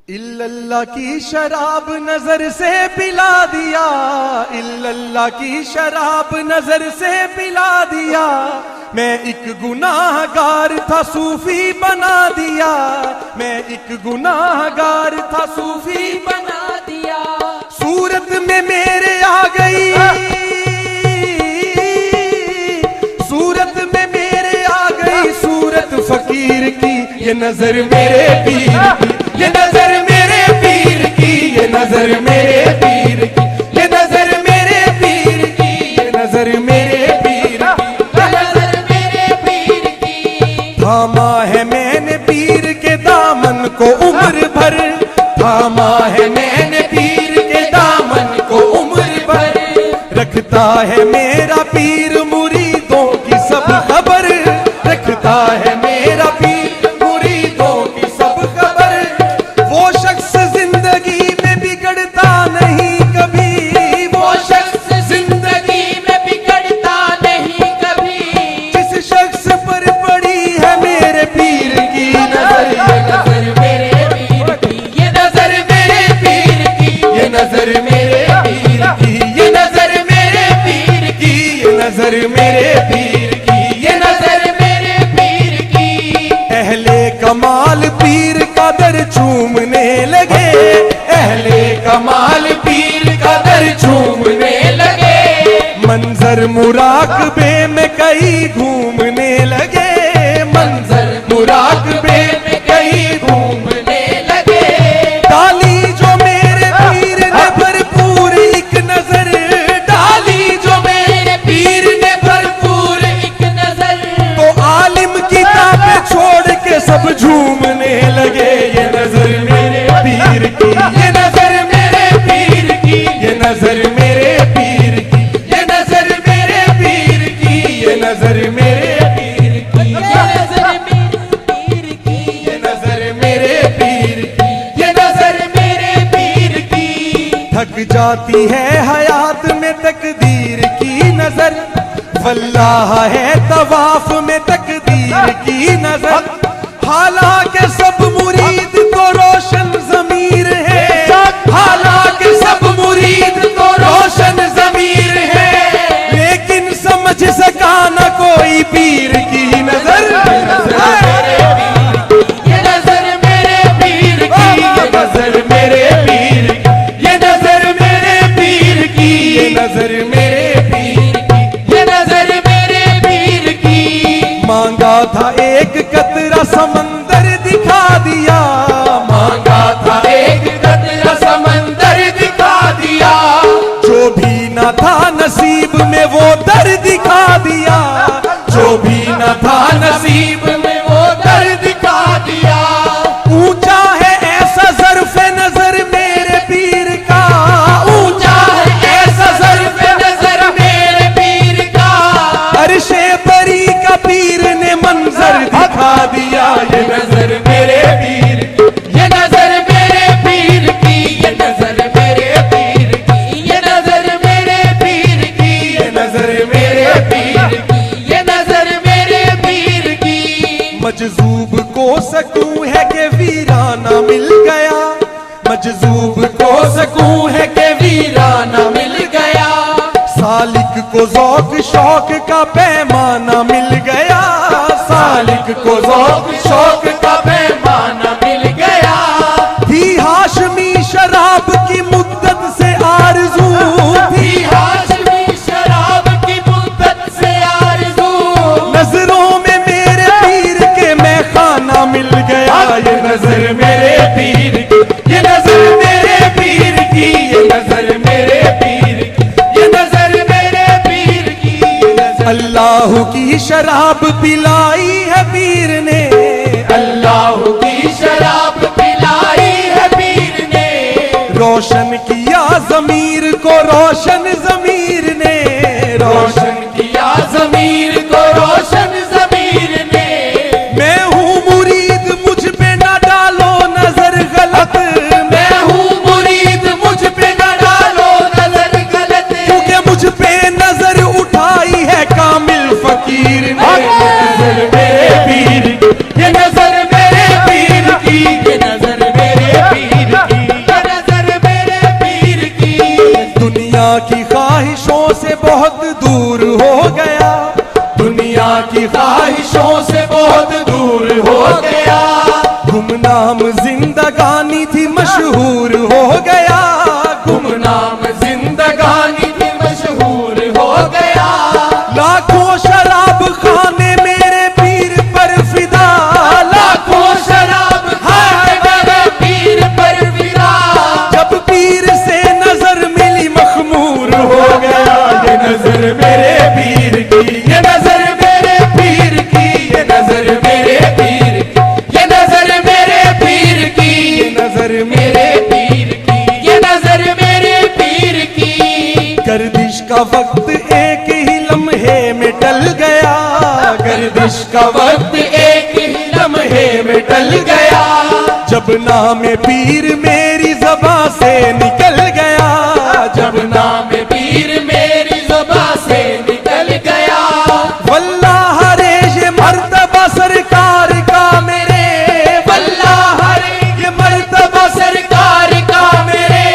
इल्लल्लाह की शराब नजर से पिला दिया, इल्लल्लाह की शराब नजर से पिला दिया। मैं एक गुनाहगार था सूफी बना दिया, मैं एक गुनाहगार था सूफी बना दिया। सूरत में मेरे आ गई, सूरत में मेरे आ गई सूरत फकीर की। ये नजर मेरे पीर की, ये नजर मेरे पीर की, ये नजर मेरे पीर की, ये नजर मेरे पीर की, ये नजर मेरे पीर की, ये नजर मेरे पीर की। थामा है मैंने पीर के दामन को उम्र भर, थामा है मैंने पीर के दामन को उम्र भर। रखता है मेरा पीर मुरीदों की सब खबर, रखता है मेरा पीर मुरीदों की सब खबर। वो शख्स जिंदगी में बिगड़ता नहीं कभी, वो शख्स जिंदगी में बिगड़ता नहीं कभी। जिस शख्स पर पड़ी है मेरे पीर की नजर, ये नजर मेरे पीर की, ये नजर मेरे पीर की, ये नजर मेरे पीर की, ये नजर मेरे पीर की, ये नजर मेरे पीर की, ये नजर मेरे पीर की। अहले कमाल पीर का दर चूमने लगे, अहले कमाल पीर का दर चूमने लगे। मंजर मुराकबे में कई घूमने लगे, मंजर मुराकबे में कई घूमने लगे। डाली जो मेरे पीर ने भरपूर एक नजर, डाली जो मेरे पीर ने भरपूर एक नजर तो आलिम किताबें छोड़ के सब झूमने लगे। ये नजर मेरे पीर की, ये नजर मेरे पीर की, ये नजर मेरे पीर की, ये नजर मेरे पीर की, ये नजर मेरे पीर की, ये नजर मेरे पीर की, ये नजर मेरे पीर की, ये नजर मेरे पीर की। थक जाती है हयात में तकदीर की नजर, वल्लाह है तवाफ में तकदीर की नजर। हालांकि सब मुरीद तो रोशन ज़मीर है, हालांकि सब मुरीद तो रोशन ज़मीर है, लेकिन समझ सका न कोई पीर की नजर। ये नजर मेरे पीर की, ये नजर मेरे पीर की, ये नजर मेरे पीर की, ये नजर मेरे पीर की, ये नजर मेरे पीर की। मांगा था एक कतरा समंदर दिखा दिया, मांगा था एक कतरा समंदर दिखा दिया। जो भी न था नसीब में वो दर दिखा दिया, जो भी न था नसीब में वो दर दिखा दिया। ऊंचा है ऐसा ज़र्फ़े नजर मेरे पीर का, ऊंचा है ऐसा ज़र्फ़े नजर मेरे पीर का। अर्शे बरी का पीर ने मंजर दिखा दिया। ये नजर मेरे पीर की, ये नजर मेरे पीर की, ये नजर मेरे पीर की, ये नजर मेरे पीर की, ये नजर मेरे पीर की। ये नजर मेरे पीर की। मजजूब को सकूं है कि वीराना मिल गया, मजजूब को सकूं है कि वीराना मिल गया। सालिक को ज़ौक़ शौक का पैमाना मिल गया, सालिक को ज़ौक़ शौक का पैमाना मिल गया। थी हाशमी शराब की मुद्दत से आरज़ू, थी हाशमी शराब की मुद्दत से आरज़ू। नजरों में मेरे पीर के मैं खाना मिल गया। ये नजर मेरे पीर की, ये नजर मेरे पीर की, ये नजर मेरे पीर की, ये नजर मेरे पीर की, ये नजर। अल्लाह की शराब पिलाई है पीर ने, अल्लाह की शराब पिलाई है पीर ने। रोशन किया ज़मीर को रोशन ज़मीर ने, रोशन किया ज़मीर को रोशन ज़मीर ने। मैं हूँ मुरीद मुझ पे न डालो नजर गलत, मैं हूँ मुरीद मुझ पे न डालो नजर गलत। क्योंकि मुझ पे नजर उठाई है कामिल फकीर ने। नजर मेरे पीर की, ये नजर मेरे पीर की, ये नजर मेरे पीर बहुत दूर हो गया, दुनिया की ख्वाहिशों से बहुत दूर हो गया। गुमनाम जिंदगानी थी मशहूर हो गया, गुमनाम जिंदगानी थी मशहूर हो गया। लाखों शराब खाने मेरे पीर पर फिदा, लाखों शराब खाने मेरे पीर पर फिदा। जब पीर से नजर मिली मखमूर हो गया। ये नजर मेरे पीर की, ये नजर मेरे पीर की, ये नजर मेरे पीर की, ये नजर मेरे पीर की, ये नजर मेरे पीर की, ये नजर मेरे पीर की। गर्दिश का वक्त एक ही लम्हे में टल गया, गर्दिश का वक्त एक ही लम्हे में टल गया। जब नाम पीर मेरी ज़बां से निकल गया, जब नाम पीर मेरी ज़बां से निकल गया। वल्लाह रे ये मर्तबा सरकार का मेरे, वल्लाह रे ये मर्तबा सरकार का मेरे।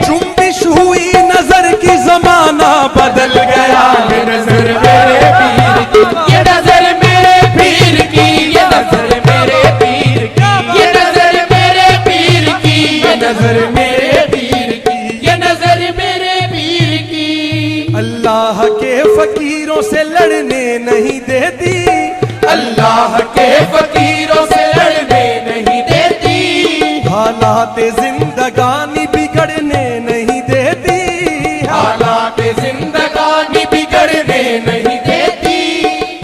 जुम्बिश हुई नजर की जमाना बदल गया। ये नजर मेरे पीर की, ये नजर मेरे पीर की, ये नजर मेरे पीर की, ये नजर मेरे पीर की, ये नजर मेरे पीर की, ये नजर मेरे पीर की। अल्लाह के फकीरों से लड़ने नहीं देती, अल्लाह के फकीरों से लड़ने नहीं देती। हालात जिंदगानी बिगड़ने नहीं देती, हालात जिंदगानी बिगड़ने नहीं देती।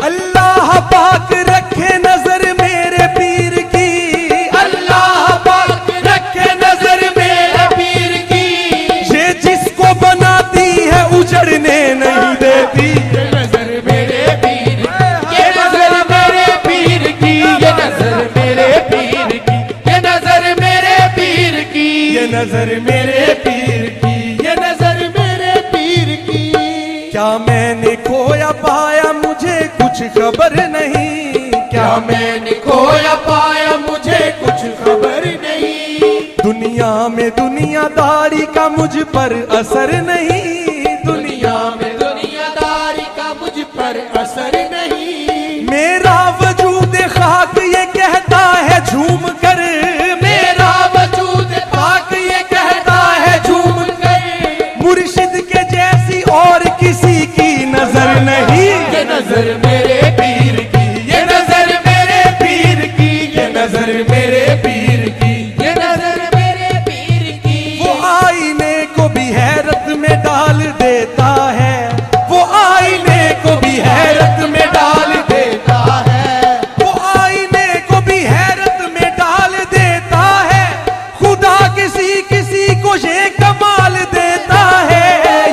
अल्लाह पाक रखे नजर मेरे पीर की, अल्लाह पाक रखे नजर मेरे पीर की। ये जिसको बनाती है उजड़ने नहीं देती। ये नजर मेरे पीर की, ये नजर मेरे पीर की, ये नजर मेरे पीर की, ये नजर मेरे पीर की, ये नजर मेरे पीर की, ये नजर मेरे पीर की। क्या मैंने खोया पाया मुझे कुछ खबर नहीं, क्या मैंने खोया पाया मुझे कुछ खबर नहीं। दुनिया में दुनियादारी का मुझ पर असर नहीं, दुनिया में दुनियादारी का मुझ पर असर नहीं। मेरा वजूद खाक ये कहता है झूम कर, मेरा वजूद पाक ये कहता है झूम कर। मुर्शिद के जैसी और किसी की नजर नहीं। ये नजर मेरे पीर की, ये नजर मेरे पीर की, ये नजर मेरे पीर की, ये नजर मेरे पीर की। वो आईने को भी हैरत में डाल देता है, वो आईने को भी हैरत में डाल देता है, वो आईने को भी हैरत में डाल देता है। खुदा किसी किसी को ये कमाल देता है।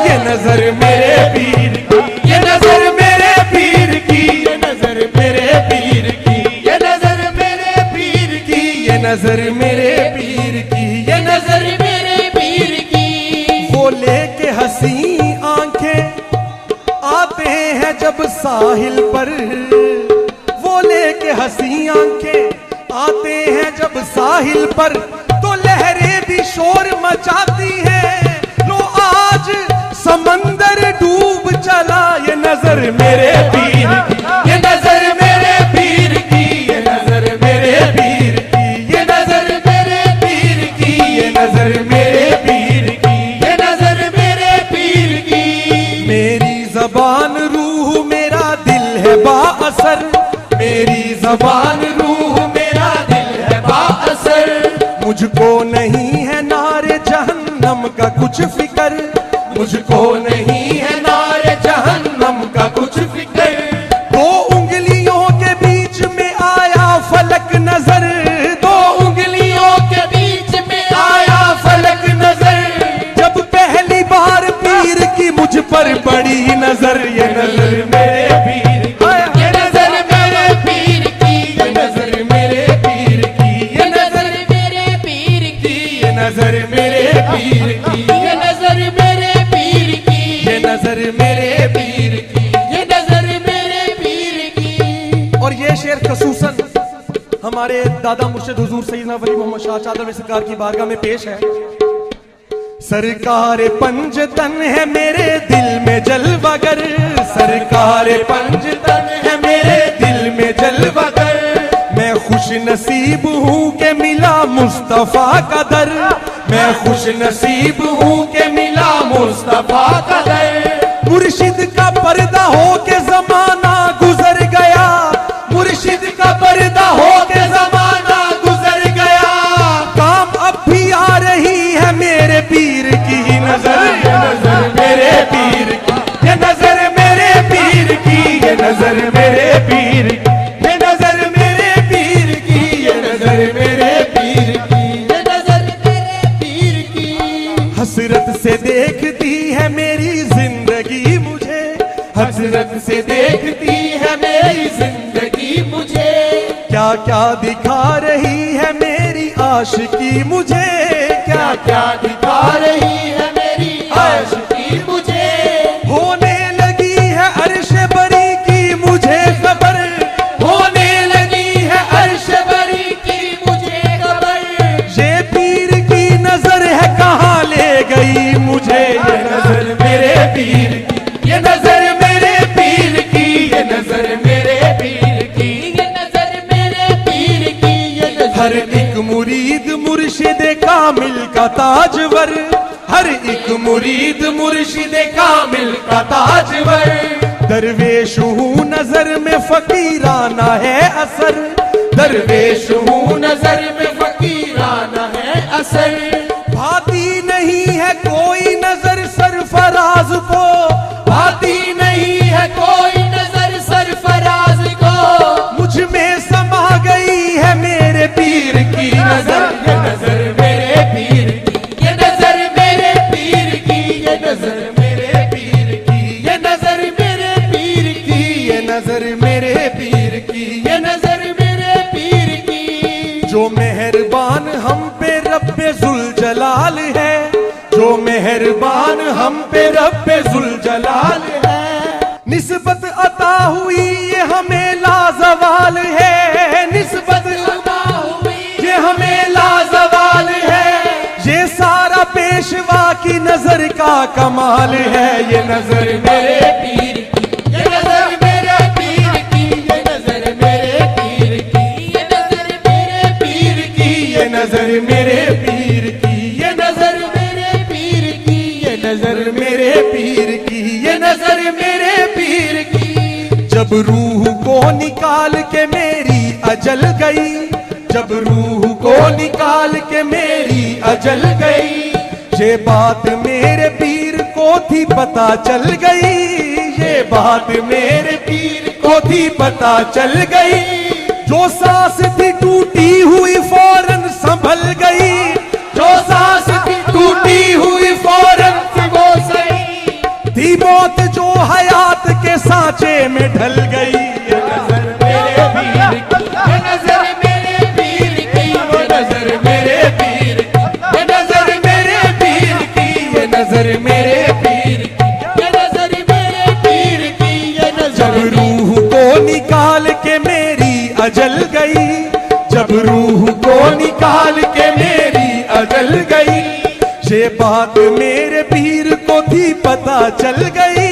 ये नजर मेरे पीर की, ये नजर मेरे पीर की, ये नजर मेरे पीर की, ये नजर मेरे पीर की, ये नजर मेरे पीर की, ये नजर मेरे पीर की। वो लेके हंसी आंखें आते हैं जब साहिल पर, वो लेके हंसी आंखें आते हैं जब साहिल पर, तो लहरें भी शोर मचाती हैं। लो आज समंदर डूब चला। ये नजर मेरे पीर की, ये नजर मेरे पीर की, ये नजर मेरे पीर की, ये नजर मेरे पीर की, ये नजर मेरे पीर की, ये नजर मेरे पीर की। मेरी जबान रूह मेरा दिल है बाअसर, मेरी जबान रूह मेरा दिल है बाअसर। मुझको नहीं है नारे जहन्नम का कुछ फिक्र, मुझको नहीं है नारे जहन्नम का कुछ फिक्र। दो उंगलियों के बीच में आया फलक नजर, दो उंगलियों के बीच में आया फलक नजर। जब पहली बार पीर की मुझ पर पड़ी नजर। ये नजर मेरे पीर की, ये नजर मेरे पीर की, ये नजर मेरे पीर की, ये नजर मेरे पीर की, ये नजर मेरे पीर की, ये नजर मेरे पीर की, ये नजर मेरे पीर की। ये नजर मेरे पीर की। और ये शेर खसूसन हमारे दादा मुर्शिद हुजूर सैयदना वली मोहम्मद शाह चादर सरकार की बारगाह में पेश है। सरकार पंजतन है मेरे दिल में जलवागर, सरकार पंजतन है मेरे दिल में जलवागर। मैं खुश नसीब हूँ के मिला मुस्तफा का दर, मैं खुश नसीब हूँ के मिला मुस्तफा का दर। मुर्शिद का पर्दा हो के जमाना गुजर गया, मुर्शिद का पर्दा हो के जमाना गुजर गया। काम अब भी आ रही है मेरे पीर की नजर, ये नजर मेरे पीर की, ये नजर मेरे पीर की, ये नजर मेरे पीर की, ये नजर मेरे पीर की, ये नजर मेरे पीर की, ये नजर मेरे पीर की। हसरत से देखती है मेरी जिंदगी मुझे, हसरत से देखती है मेरी जिंदगी मुझे। क्या क्या दिखा रही है मेरी आशिकी मुझे, क्या क्या दिखा रही है मेरी आशिकी मुझे। होने लगी है अर्श बरी की मुझे खबर, होने लगी है अर्श बरी की मुझे खबर। ये पीर की नजर है कहाँ ले गई मुझे, ये नजर मेरे पीर की, ये नजर मेरे पीर की, ये नजर मेरे पीर की, ये नजर मेरे पीर की, ये नजर। हर एक मुरीद मुर्शिद कामिल का ताजवर, हर एक मुरीद मुर्शिद कामिल का ताजवर। दरवेश हूँ नजर में फकीराना है असर, दरवेश हूँ नजर में फकीराना है असर। भाती नहीं है कोई नजर सरफराज को, भाती नहीं है कोई नजर सरफराज को। मुझ में समा गई है मेरे पीर की नजर, ये नजर मेरे पीर की, ये नजर मेरे पीर की, ये नजर मेरे पीर की, ये नजर मेरे पीर की, ये नजर मेरे पीर की, ये नजर मेरे पीर की। जो मेहरबान हम पे रब्बे जुल जलाल है, जो मेहरबान हम पे रब्बे जुल जलाल है। निस्बत अता हुई ये हमें लाजवाल है, निस्बत अता हुई ये हमें लाजवाल है। ये सारा पेशवा की नजर का कमाल है, ये नजर मेरे पीर की, ये नजर मेरे पीर की, ये नजर मेरे पीर की, ये नजर मेरे पीर की, ये नजर मेरे पीर की, ये नजर मेरे पीर की, ये नजर मेरे पीर की, ये नजर मेरे पीर की। जब रूह को निकाल के मेरी अजल गई, जब रूह को निकाल के मेरी अजल गई। ये बात मेरे पीर को थी पता चल गई, ये बात मेरे पीर को थी पता चल गई। जो सांस थी टूटी हुई फौरन संभल गई, जो सांस थी टूटी हुई फौरन से वो सही थी। मौत जो हयात के सांचे में ढल गई, ये नजर मेरे पीर की, ये नजर मेरे पीर की, ये नजर मेरे पीर की, ये नजर मेरे पीर की, ये नजर मेरे पीर की, ये नजर मेरे पीर की, ये नजर। जब रूह को निकाल के मेरी अजल गई, जब रूह को निकाल के मेरी अजल गई। ये बात मेरे पीर को थी पता चल गई,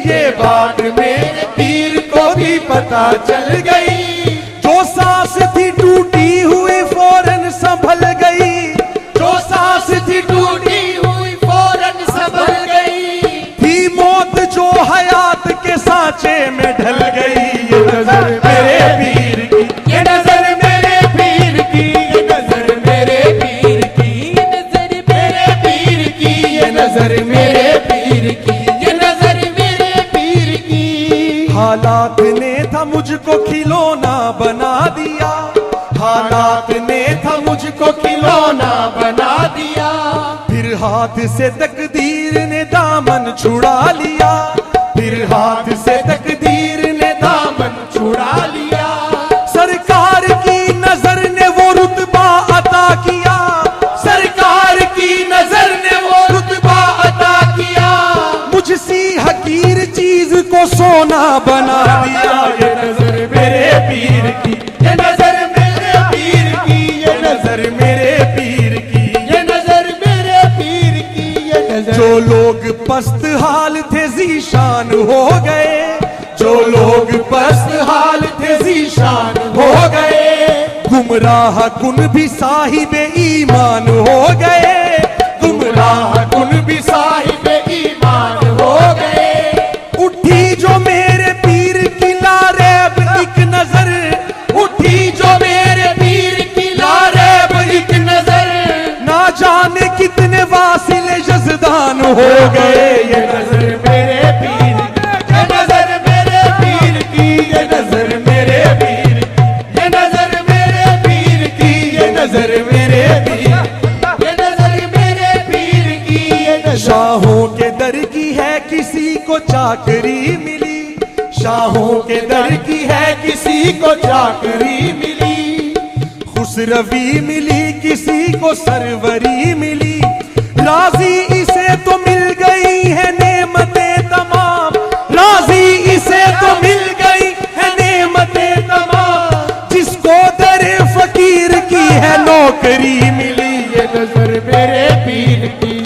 ये बात मेरे पीर को भी पता चल गई। जो सांस थी टूटी हुई फौरन संभल गई, जो सांस थी टूटी हुई फौरन संभल गई। थी मौत जो हयात के सांचे में ढल गई, ये नजर मेरे पीर की, ये नजर मेरे पीर की, ये नजर मेरे पीर की, ये नजर मेरे पीर की, ये नजर मेरे पीर की, ये नजर मेरे पीर की। हालात ने था मुझको खिलौना बना दिया, हालात ने था मुझको खिलौना बना दिया। फिर हाथ से तकदीर ने दामन छुड़ा लिया, फिर हाथ से तकदीर ने दामन छुड़ा लिया। सरकार की नजर ने वो रुतबा अता किया, सरकार की नजर ने वो रुतबा अता किया। मुझसी हकीर चीज को सोना बना दिया, ये नजर मेरे पीर की, ये नजर मेरे पीर की, ये नजर मेरे पीर की, ये नजर मेरे पीर की, जो लोग पस्त हाल थे जीशान हो गए, जो लोग पस्त हाल थे जीशान हो गए, गुमराह कुन भी साहिबे ईमान हो गए, गुमराह कुन भी साहिब ईमान हो गए। उठी जो मेरे पीर की लारेब एक नजर, उठी जो मेरे पीर की लारेब एक नजर, ना जाने कितने वासिले जज़दान हो गए। ये नजर मेरे पीर की, ये नजर मेरे पीर की, ये नजर मेरे पीर की, ये नजर मेरे पीर की, ये नजर मेरे पीर, ये नजर मेरे पीर की, ये नजर। शाहों के दर की है किसी को चाकरी मिली, शाहों के दर की है किसी को चाकरी मिली, खुसरवी मिली किसी को सरवरी मिली, राजी इसे तो मिल गई है नेमतें तमाम, राजी इसे तो मिल गई है नेमतें तमाम, जिसको दर फकीर की है नौकरी मिली। ये नजर मेरे पीर की,